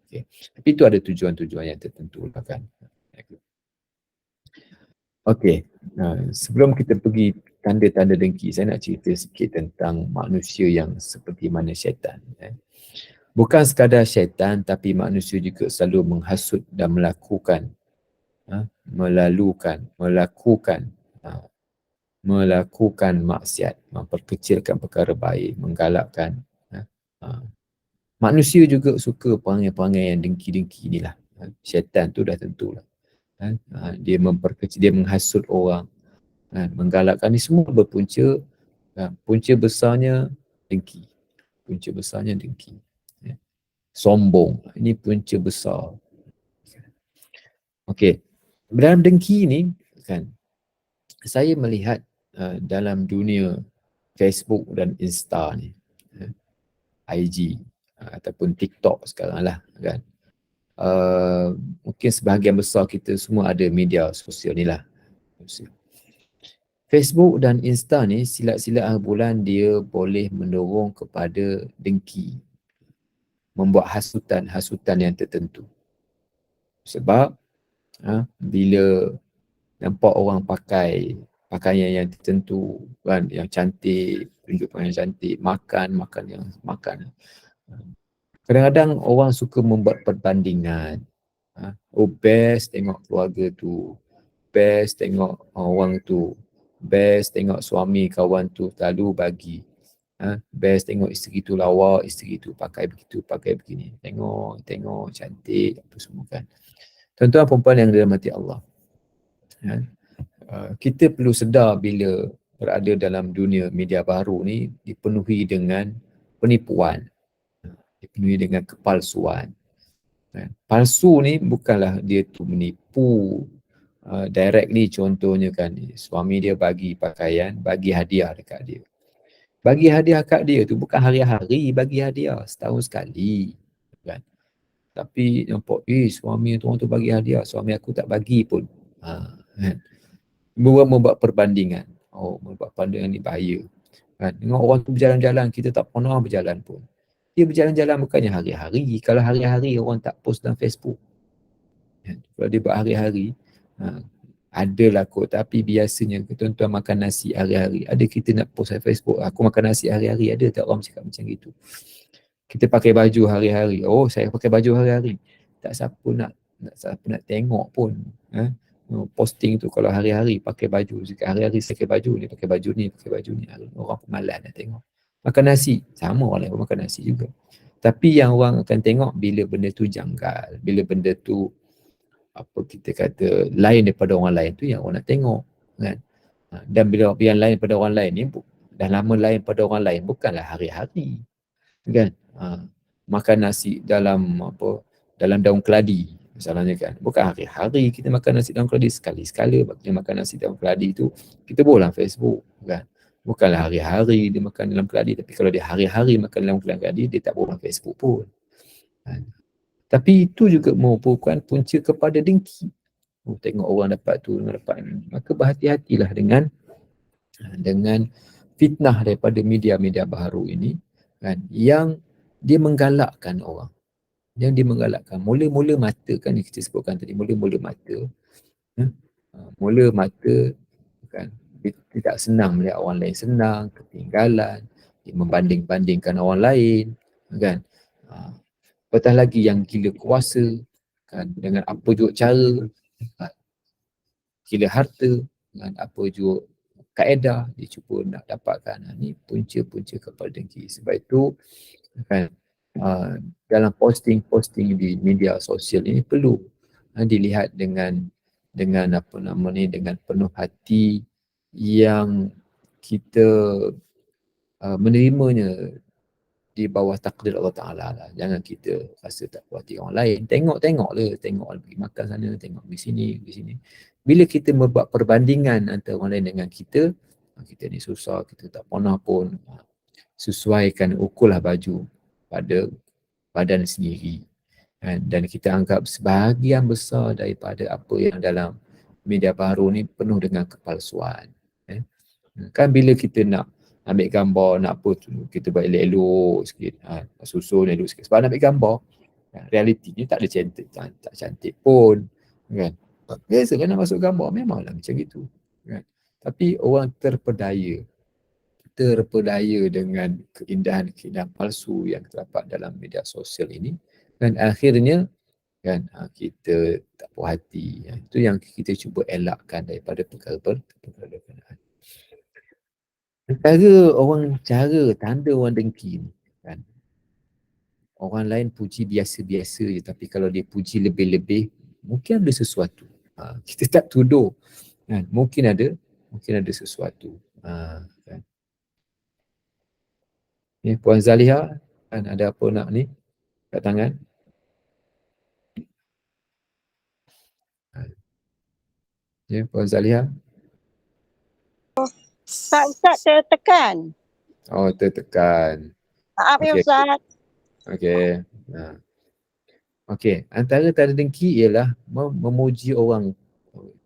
Okay. Tapi itu ada tujuan-tujuan yang tertentu lah kan. Okey, sebelum kita pergi tanda-tanda dengki, saya nak cerita sikit tentang manusia yang seperti mana syaitan. Bukan sekadar syaitan, tapi manusia juga selalu menghasut dan melakukan maksiat, memperkecilkan perkara baik, menggalakkan. Manusia juga suka perangai-perangai yang dengki-dengki inilah. Syaitan tu dah tentulah. Dia memperkecil, dia menghasut orang, menggalakkan, ni semua berpunca, punca besarnya dengki. Punca besarnya dengki. Sombong, ini punca besar. Okey. Dalam dengki ni kan, saya melihat dalam dunia Facebook dan Insta ni, IG ataupun TikTok sekarang lah kan. Mungkin sebahagian besar kita semua ada media sosial ni lah. Facebook dan Insta ni silat-silat bulan dia boleh mendorong kepada dengki, membuat hasutan yang tertentu. Sebab bila nampak orang pakai pakaian yang tertentu kan, yang cantik, tunjuk pakaian cantik, makan yang makan. Kadang-kadang orang suka membuat perbandingan. Oh best tengok keluarga tu, best tengok orang tu, best tengok suami kawan tu selalu bagi. Best tengok isteri tu lawa, isteri tu pakai begitu, pakai begini. Tengok cantik apa semua kan. Tuan-tuan perempuan yang dirahmati Allah. Kita perlu sedar bila berada dalam dunia media baru ni dipenuhi dengan penipuan, dipenuhi dengan kepalsuan. Palsu ni bukanlah dia tu menipu directly, contohnya kan suami dia bagi pakaian, bagi hadiah dekat dia. Bagi hadiah kat dia tu bukan hari-hari bagi hadiah, setahun sekali kan. Tapi nampak suami tu orang tu bagi hadiah, suami aku tak bagi pun. Kan. Membuat perbandingan. Membuat perbandingan ni bahaya. Kan. Tengok orang tu berjalan-jalan, kita tak pernah berjalan pun. Dia berjalan-jalan bukannya hari-hari. Kalau hari-hari orang tak post dalam Facebook. Kalau dia buat hari-hari, adalah kot. Tapi biasanya tuan-tuan makan nasi hari-hari. Ada kita nak post dalam Facebook, aku makan nasi hari-hari. Ada tak orang cakap macam gitu? Kita pakai baju hari-hari. Oh, saya pakai baju hari-hari. Tak siapa nak tengok pun. Posting tu kalau hari-hari pakai baju. Jika hari-hari saya pakai baju ni, pakai baju ni, pakai baju ni. Orang pemalas nak tengok. Makan nasi. Sama orang lain pun makan nasi juga. Tapi yang orang akan tengok bila benda tu janggal. Bila benda tu apa kita kata lain daripada orang lain tu yang orang nak tengok. Kan? Dan bila yang lain daripada orang lain ni, dah lama lain daripada orang lain, bukanlah hari-hari. Kan? Makan nasi dalam daun keladi misalnya kan, bukan hari-hari kita makan nasi daun keladi, sekali-sekala kita makan nasi daun keladi tu kita boleh Facebook kan, bukanlah hari-hari dia makan dalam keladi. Tapi kalau dia hari-hari makan dalam keladi, dia tak boleh Facebook pun kan. Tapi itu juga merupakan punca kepada dengki. Tengok orang dapat tu, dapat ni, maka berhati-hatilah dengan fitnah daripada media-media baru ini kan, yang dia menggalakkan orang. Yang dia menggalakkan. Mula-mula mata kan kita sebutkan tadi, mula-mula mata. Mula mata kan, dia tidak senang melihat orang lain senang, ketinggalan, dia membanding-bandingkan orang lain kan. Apatah lagi yang gila kuasa kan, dengan apa juga cara, gila harta dengan apa juga kaedah dia cuba nak dapatkan. Ini punca-punca kepada dengki. Sebab itu kan, dalam posting-posting di media sosial ini perlu dilihat dengan dengan penuh hati yang kita menerimanya di bawah takdir Allah Ta'ala lah. Jangan kita rasa tak puas hati orang lain. Tengok lah, tengok pergi makan sana, tengok di sini. Bila kita membuat perbandingan antara orang lain dengan kita ni susah, kita tak pernah pun sesuaikan, ukurlah baju pada badan sendiri. Dan kita anggap sebahagian besar daripada apa yang dalam media baru ni penuh dengan kepalsuan. Kan bila kita nak ambil gambar, nak apa tu, kita buat elok-elok sikit, susun elok sikit. Sebab nak ambil gambar, realiti ni tak ada tak cantik pun. Kan? Biasa kan nak masuk gambar, memanglah macam gitu. Kan? Tapi orang terpedaya dengan keindahan palsu yang terdapat dalam media sosial ini, dan akhirnya kan kita tak puas hati. Itu yang kita cuba elakkan daripada perkara berkenaan. Cara tanda orang dengki ni kan, Orang lain puji biasa-biasa je, tapi kalau dia puji lebih-lebih, mungkin ada sesuatu. Kita tak tuduh. Kan? Mungkin ada sesuatu. Kan? Ni Puan Zaliha, kan ada apa nak ni kat tangan? Ya, Puan Zaliha. Pak Ustaz tertekan. Oh, tertekan. Maaf ya Okey. Ustaz. Okey. Okey, antara tanda dengki ialah memuji orang.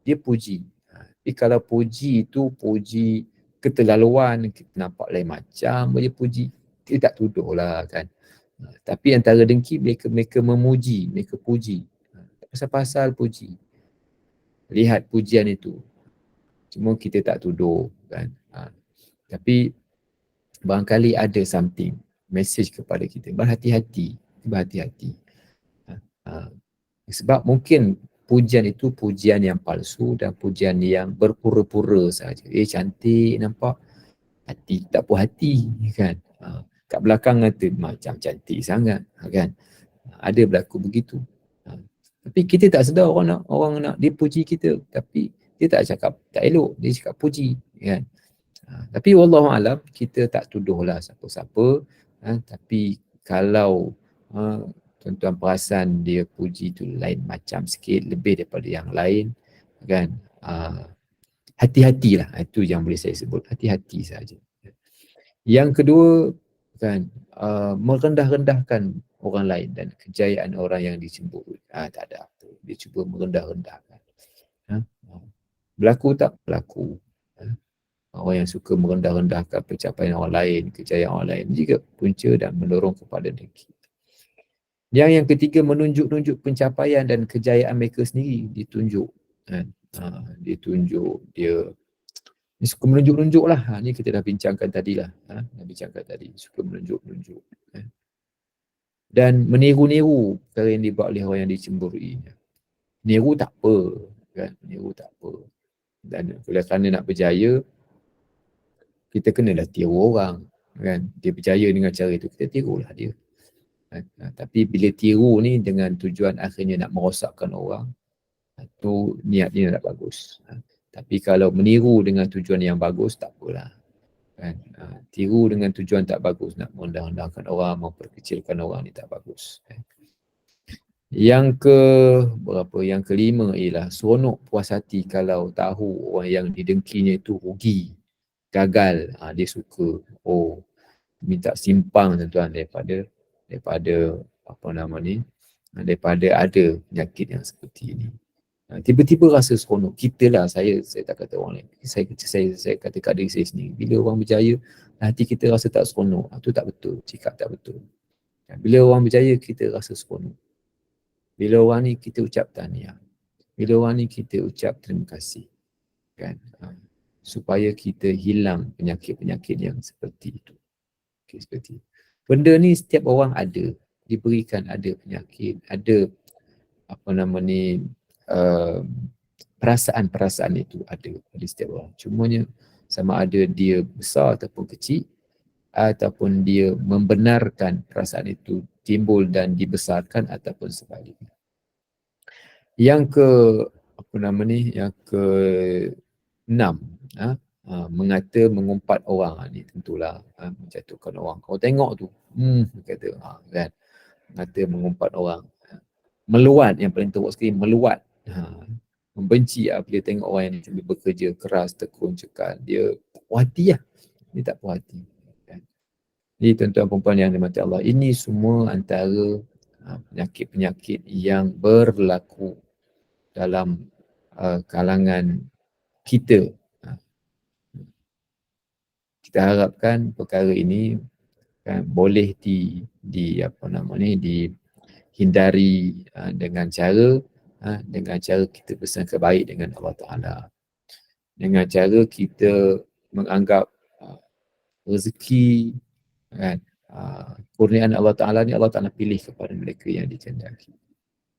Dia puji. Tapi kalau puji itu puji keterlaluan, kita nampak lain macam dia puji, kita tak tuduh lah kan. Tapi antara dengki mereka memuji, mereka puji. Pasal-pasal puji. Lihat pujian itu. Cuma kita tak tuduh kan. Tapi barangkali ada something, message kepada kita. Berhati-hati. Berhati-hati. Sebab mungkin pujian itu pujian yang palsu dan pujian yang berpura-pura saja. Cantik nampak, hati tak puas hati kan. Kat belakang kata macam cantik sangat kan. Ada berlaku begitu. Tapi kita tak sedar orang nak dia puji kita, tapi dia tak cakap tak elok, dia cakap puji kan. Tapi wallahualam kita tak tuduhlah siapa-siapa. Tapi kalau tuan-tuan perasan dia puji tu lain macam sikit, lebih daripada yang lain kan, hati-hatilah. Itu yang boleh saya sebut, hati-hati saja. Yang kedua kan, merendah-rendahkan orang lain dan kejayaan orang yang dicemburu. Tak ada apa, dia cuba merendah-rendahkan. Berlaku tak? Berlaku. Orang yang suka merendah-rendahkan pencapaian orang lain, kejayaan orang lain juga punca dan mendorong kepada dengki. Yang ketiga, menunjuk-nunjuk pencapaian dan kejayaan mereka sendiri, ditunjuk kan. Ditunjuk, dia suka menunjuk-nunjuk lah. Ni kita dah bincangkan tadi lah. Suka menunjuk-nunjuk kan. Dan meniru-niru perkara yang dibuat oleh orang yang dicemburui. Niru tak apa kan, niru tak apa. Dan kerana nak berjaya, kita kenalah tiru orang kan. Dia berjaya dengan cara itu, kita tirulah dia. Tapi bila tiru ni dengan tujuan akhirnya nak merosakkan orang, tu niatnya tak bagus. Tapi kalau meniru dengan tujuan yang bagus, tak apalah kan. Tiru dengan tujuan tak bagus, nak merendah-rendahkan orang, memperkecilkan orang, ni tak bagus kan. Yang kelima ialah seronok puas hati kalau tahu orang yang didengkinya itu rugi, gagal. Dia suka minta simpang tuan-tuan daripada daripada ada penyakit yang seperti ini. Tiba-tiba rasa seronok. saya tak kata orang lain. Saya kata kat diri saya sendiri. Bila orang berjaya, hati kita rasa tak seronok. Itu tak betul. Cakap tak betul. Bila orang berjaya, kita rasa seronok. Bila orang ni kita ucap tahniah. Bila orang ni kita ucap terima kasih. Kan? Supaya kita hilang penyakit-penyakit yang seperti itu. Seperti itu. Benda ni setiap orang ada. Diberikan ada penyakit, ada perasaan-perasaan itu ada pada setiap orang. Cumanya sama ada dia besar ataupun kecil, ataupun dia membenarkan perasaan itu timbul dan dibesarkan ataupun sebaliknya. Yang ke 6, mengata mengumpat orang. Ni tentulah menjatuhkan orang. Kau tengok tu, kata kan, mengata mengumpat orang. Meluat, yang paling teruk sekali, meluat. Membenci bila tengok orang yang sambil bekerja keras, tekun, cekal, dia tak puas hati lah. Dia tak puas hati. Jadi tuan-tuan perempuan yang dirahmati Allah, ini semua antara penyakit-penyakit yang berlaku dalam kalangan kita. Kita harapkan perkara ini kan boleh dihindari dengan cara kita bersangka baik dengan Allah Ta'ala. Dengan cara kita menganggap rezeki kan, kurniaan Allah Ta'ala ni Allah Ta'ala pilih kepada mereka yang dikehendaki.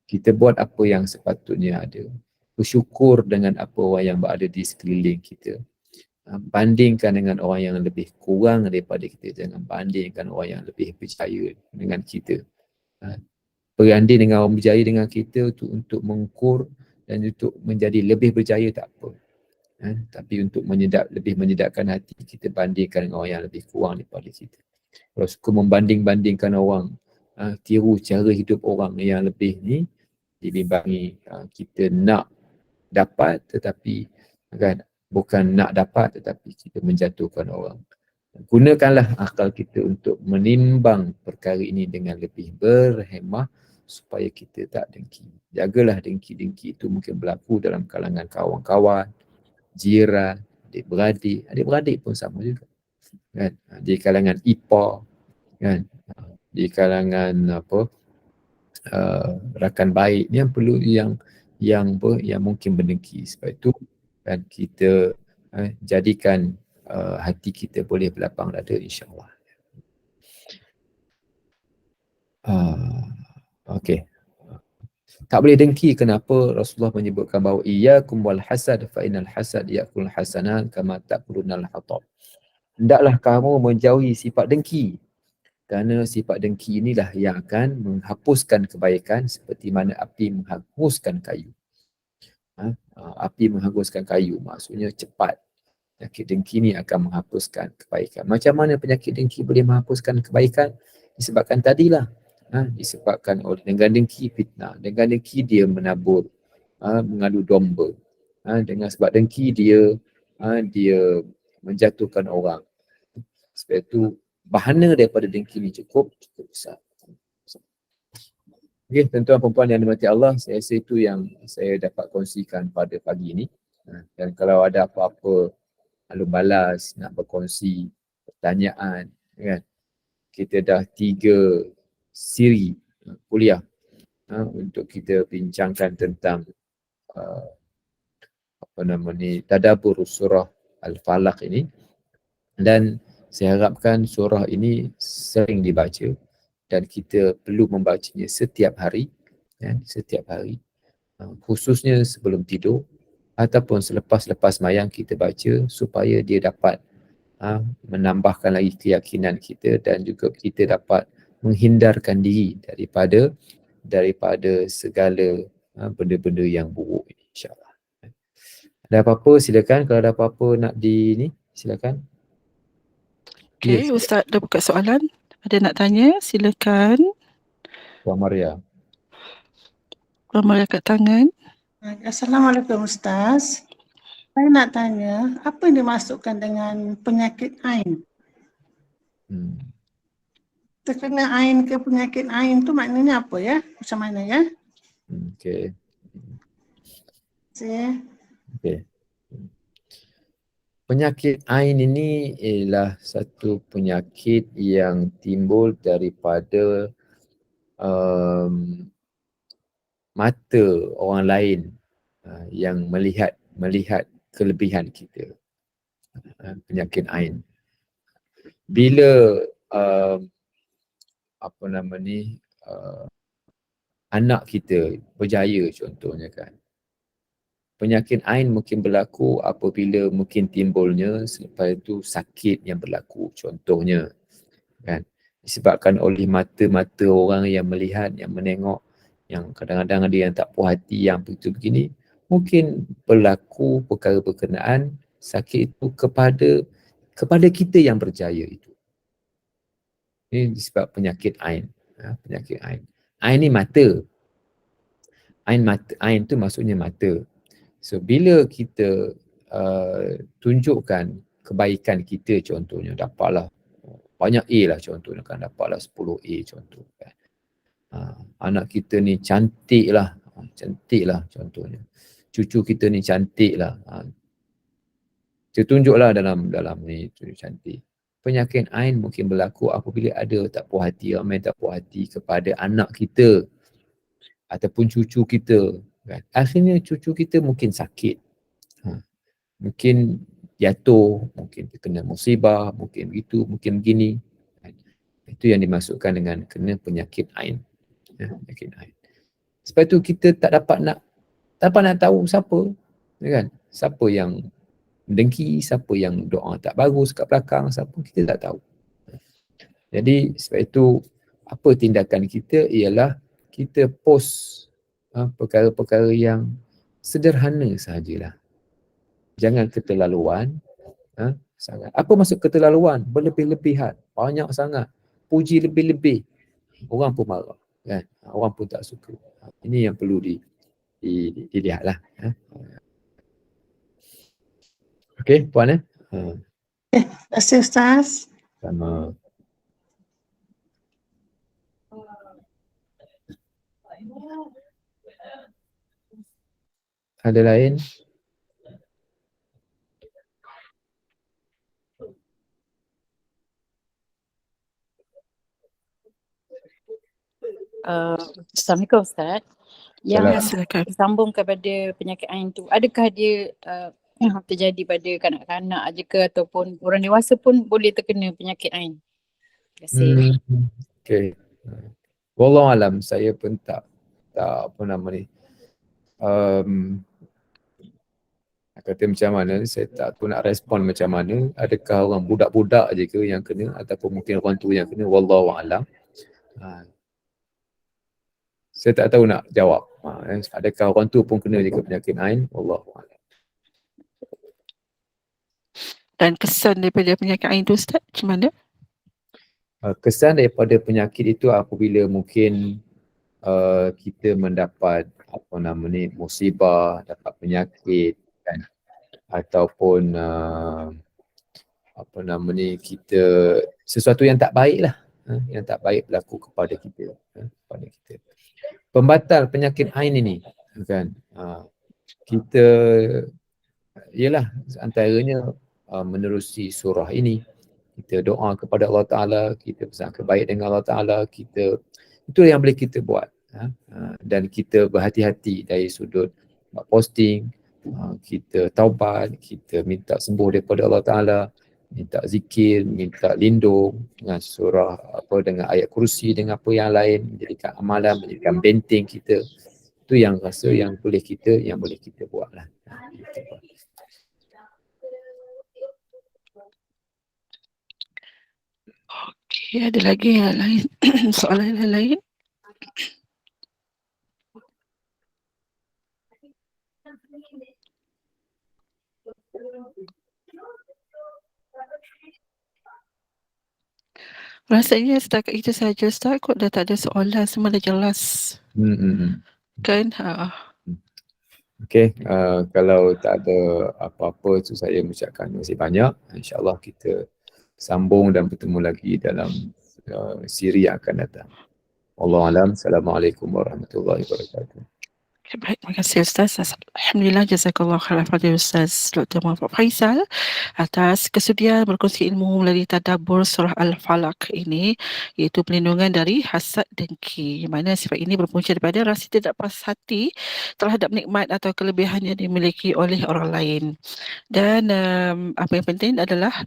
Kita buat apa yang sepatutnya ada. Bersyukur dengan apa orang yang berada di sekeliling kita. Bandingkan dengan orang yang lebih kurang daripada kita. Jangan bandingkan orang yang lebih percaya dengan kita. Beranding dengan orang berjaya dengan kita tu untuk mengukur dan untuk menjadi lebih berjaya tak apa. Tapi untuk lebih menyedapkan hati kita bandingkan dengan orang yang lebih kurang daripada kita. Kalau suka membanding-bandingkan orang, tiru cara hidup orang yang lebih ni, dibimbangi kita nak dapat tetapi kan, bukan nak dapat tetapi kita menjatuhkan orang. Gunakanlah akal kita untuk menimbang perkara ini dengan lebih berhemah supaya kita tak dengki. Jagalah dengki-dengki itu mungkin berlaku dalam kalangan kawan-kawan, jiran, adik-beradik pun sama juga. Kan? Di kalangan IPA, kan? Di kalangan rakan baik ni yang perlu yang mungkin berdengki. Sebab itu kan kita jadikan hati kita boleh berlapang dada, insya-Allah. Okey. Tak boleh dengki, kenapa Rasulullah menyebutkan bahawa iyyakum wal hasad fa innal hasad ya'kul hasanat kama ta'kulunal hatab. Hendaklah kamu menjauhi sifat dengki, kerana sifat dengki inilah yang akan menghapuskan kebaikan seperti mana api menghanguskan kayu. Api menghanguskan kayu maksudnya cepat. Penyakit dengki ni akan menghapuskan kebaikan. Macam mana penyakit dengki boleh menghapuskan kebaikan? Disebabkan tadilah. Disebabkan oleh dengan dengki fitnah. Dengan dengki dia menabur, mengadu domba. Dengan sebab dengki dia menjatuhkan orang. Sebab itu bahana daripada dengki ni cukup besar. Okey, tuan-tuan perempuan yang dimati Allah, saya rasa itu yang saya dapat kongsikan pada pagi ini. Dan kalau ada apa-apa lalu balas, nak berkongsi pertanyaan, kan? Kita dah 3 siri kuliah untuk kita bincangkan tentang tadabbur surah Al-Falaq ini. Dan saya harapkan surah ini sering dibaca dan kita perlu membacanya setiap hari, setiap hari, khususnya sebelum tidur ataupun selepas mayang kita baca supaya dia dapat menambahkan lagi keyakinan kita dan juga kita dapat menghindarkan diri daripada segala benda-benda yang buruk, insya-Allah. Ada apa-apa silakan, kalau ada apa-apa nak silakan. Okey, Ustaz dah buka soalan. Ada nak tanya? Silakan. Puan Maria. Puan Maria kat tangan. Assalamualaikum Ustaz. Saya nak tanya, apa yang dimasukkan dengan penyakit ain? Terkena ain ke penyakit ain tu maknanya apa ya? Macam mana ya? Okey. Okey. Penyakit ain ini ialah satu penyakit yang timbul daripada mata orang lain yang melihat kelebihan kita. Penyakit ain. Bila anak kita berjaya contohnya kan, penyakit ain mungkin berlaku apabila mungkin timbulnya selepas itu sakit yang berlaku contohnya kan, disebabkan oleh mata-mata orang yang melihat, yang menengok, yang kadang-kadang ada yang tak puas hati, yang begitu begini, mungkin berlaku perkara berkenaan sakit itu kepada kita yang berjaya itu. Ini disebab penyakit ain. Penyakit ain. Ain ni mata. Ain tu maksudnya mata. So bila kita tunjukkan kebaikan kita contohnya, dapatlah banyak A lah contohnya kan, dapatlah 10 A contoh kan. Anak kita ni cantik lah contohnya. Cucu kita ni cantik lah. Tunjuklah dalam ni cantik. Penyakit ain mungkin berlaku apabila ada tak puas hati, ramai tak puas hati kepada anak kita ataupun cucu kita kan. Akhirnya cucu kita mungkin sakit, mungkin jatuh, mungkin kena musibah, mungkin begitu, mungkin begini kan. Itu yang dimasukkan dengan kena penyakit ain. Penyakit ain. Sebab itu kita tak dapat nak tahu siapa kan, siapa yang dengki, siapa yang doa tak bagus kat belakang, siapa kita tak tahu. Jadi sebab itu apa tindakan kita ialah kita post perkara-perkara yang sederhana sahajalah. Jangan keterlaluan. Sangat. Apa maksud keterlaluan? Berlebih-lebihan. Banyak sangat. Puji lebih-lebih. Orang pun marah. Kan? Orang pun tak suka. Ini yang perlu dilihatlah. Okey, Puan Terima kasih Ustaz. Sama. Ada lain? Assalamualaikum Ustaz. Salam. Yang Silakan. sambung kepada penyakit ain tu, adakah dia terjadi pada kanak-kanak aja ke ataupun orang dewasa pun boleh terkena penyakit ain? Terima kasih. Okey. Wallahualam, saya pun tak apa nama ni. Kata macam mana, saya tak tahu nak respon macam mana. Adakah orang budak-budak je ke yang kena ataupun mungkin orang tua yang kena, wallahualam. Saya tak tahu nak jawab. Adakah orang tua pun kena juga penyakit ain? Wallahualam. Dan kesan daripada penyakit ain tu Ustaz, macam mana? Kesan daripada penyakit itu apabila mungkin kita mendapat apa nama ni, musibah, dapat penyakit kan, ataupun apa nama ni, kita sesuatu yang tak baik lah, yang tak baik berlaku kepada kita, kepada kita. Pembatal penyakit ain ini kan, kita ialah antaranya menerusi surah ini, kita doa kepada Allah Ta'ala, kita bersangka baik dengan Allah Ta'ala, kita itu yang boleh kita buat. Dan kita berhati-hati dari sudut posting, kita taubat, kita minta sembuh daripada Allah Ta'ala, minta zikir, minta lindung dengan surah dengan ayat kursi, dengan apa yang lain, menjadikan amalan, menjadikan benteng kita. Itu yang rasa yang boleh kita buat lah. Okey, ada lagi yang lain? Soalan yang lain? Rasanya setakat itu saja Ustaz, kot dah tak ada soalan, semua dah jelas. Kan? Okey, kalau tak ada apa-apa tu saya mengucapkan terima kasih banyak. InsyaAllah kita sambung dan bertemu lagi dalam siri yang akan datang. Wallahualam. Assalamualaikum warahmatullahi wabarakatuh. Okay, baik, terima kasih Ustaz. Alhamdulillah, jazakallah khairan pada Ustaz Dr. Muhammad Faisal atas kesudian berkongsi ilmu melalui tadabbur surah Al-Falaq ini, iaitu pelindungan dari hasad dengki. Mana sifat ini berpunca daripada rasa tidak puas hati terhadap nikmat atau kelebihan yang dimiliki oleh orang lain. Dan apa yang penting adalah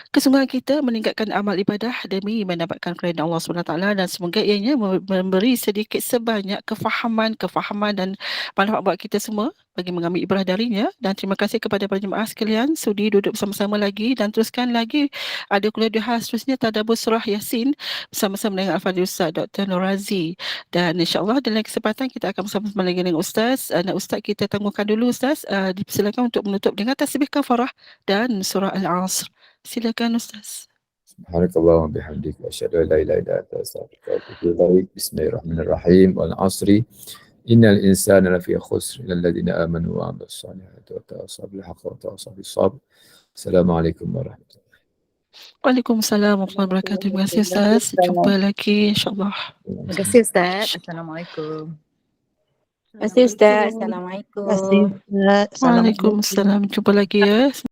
kesungguhan kita meningkatkan amal ibadah demi mendapatkan keridhaan Allah SWT, dan semoga ianya memberi sedikit sebanyak kefahaman dan manfaat buat kita semua bagi mengambil ibrah darinya. Dan terima kasih kepada para jemaah sekalian sudi duduk bersama-sama lagi dan teruskan lagi ada kuliah duha seterusnya tadabbur surah Yasin bersama-sama dengan Al-Fadhil Ustaz Dr. Norazi. Dan insya-Allah dalam kesempatan kita akan bersama-sama lagi dengan Ustaz. Ustaz kita tangguhkan dulu Ustaz. Dipersilakan untuk menutup dengan tasbih kafarah dan surah Al-Asr. Silakan Ustaz. Subhanakallah wa bihamdika asyhadu an la ilaha illa anta astaghfiruka wa atubu ilaik. Bismillahirrahmanirrahim. Wal 'asri innal insana lafi khusr illa alladziina aamanu wa 'amilus solihati wa tawassaw bil haqqi wa tawassaw bis sabr. Assalamualaikum warahmatullahi wabarakatuh. Waalaikumsalam warahmatullahi wabarakatuh. Terima kasih Ustaz. Jumpa lagi insya-Allah. Terima kasih Ustaz. Assalamualaikum. Terima kasih Ustaz. Assalamualaikum. Terima kasih Ustaz. Waalaikumsalam. Jumpa lagi ya.